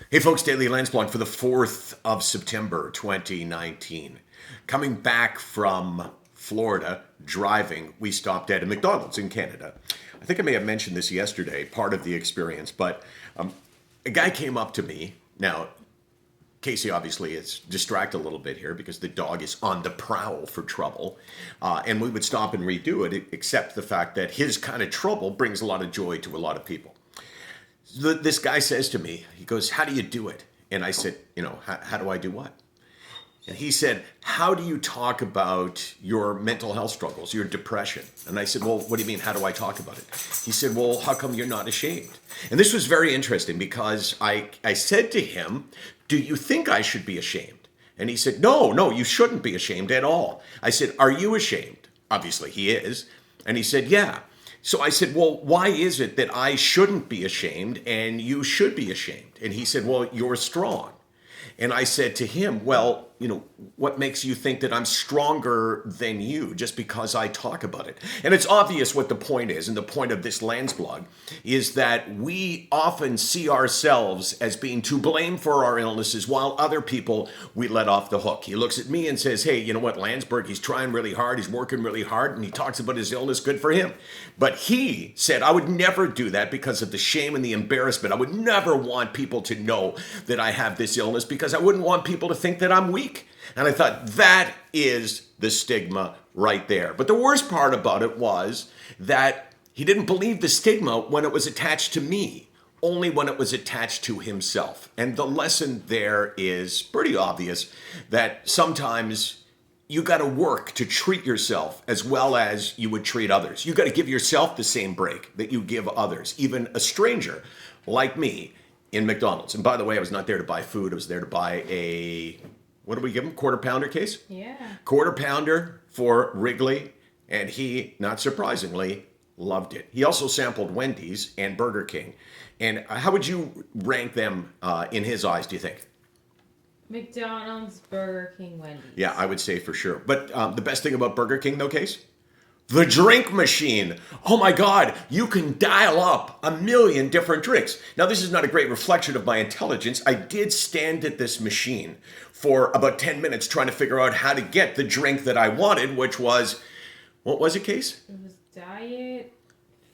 Hey folks, Daily Landsblog for the 4th of September 2019. Coming back from Florida, driving, we stopped at a McDonald's in Canada. I think I may have mentioned this yesterday, part of the experience, but a guy came up to me. Now, Casey obviously is distracted a little bit here because the dog is on the prowl for trouble. And we would stop and redo it, except the fact that his kind of trouble brings a lot of joy to a lot of people. This guy says to me, he goes, "How do you do it?" And I said, how do I do what? And he said, "How do you talk about your mental health struggles, your depression?" And I said, "Well, what do you mean? How do I talk about it?" He said, "Well, how come you're not ashamed?" And this was very interesting because I said to him, "Do you think I should be ashamed?" And he said, No, you shouldn't be ashamed at all." I said, "Are you ashamed?" Obviously he is. And he said, "Yeah." So I said, "Well, why is it that I shouldn't be ashamed and you should be ashamed?" And he said, "Well, you're strong." And I said to him, "Well, what makes you think that I'm stronger than you just because I talk about it?" And it's obvious what the point is. And the point of this Landsblog is that we often see ourselves as being to blame for our illnesses while other people we let off the hook. He looks at me and says, "Hey, you know what, Landsberg, he's trying really hard. He's working really hard. And he talks about his illness. Good for him." But he said, "I would never do that because of the shame and the embarrassment. I would never want people to know that I have this illness because I wouldn't want people to think that I'm weak." And I thought, that is the stigma right there. But the worst part about it was that he didn't believe the stigma when it was attached to me, only when it was attached to himself. And the lesson there is pretty obvious, that sometimes you got to work to treat yourself as well as you would treat others. You got to give yourself the same break that you give others, even a stranger like me in McDonald's. And by the way, I was not there to buy food. I was there to buy what do we give him? Quarter pounder case? Yeah. Quarter pounder for Wrigley. And he, not surprisingly, loved it. He also sampled Wendy's and Burger King. And how would you rank them in his eyes, do you think? McDonald's, Burger King, Wendy's. Yeah, I would say for sure. But the best thing about Burger King, though, Case? The drink machine. Oh my God, you can dial up 1,000,000 different drinks. Now, this is not a great reflection of my intelligence. I did stand at this machine for about 10 minutes trying to figure out how to get the drink that I wanted, which was, what was it, Case? It was Diet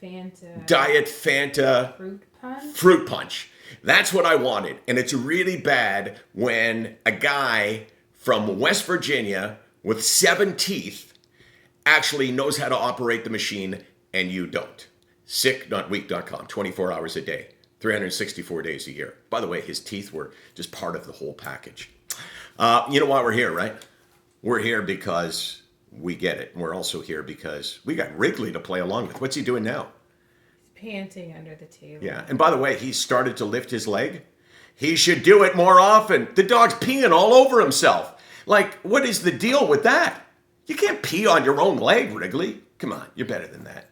Fanta. Diet Fanta. Fruit Punch? Fruit Punch. That's what I wanted. And it's really bad when a guy from West Virginia with 7 teeth actually knows how to operate the machine and you don't. SickNotWeak.com, 24 hours a day, 364 days a year. By the way, his teeth were just part of the whole package. You know why we're here, right? We're here because we get it. We're also here because we got Wrigley to play along with. What's he doing now? He's panting under the table. Yeah, and by the way, he started to lift his leg. He should do it more often. The dog's peeing all over himself. Like, what is the deal with that? You can't pee on your own leg, Wrigley. Come on, you're better than that.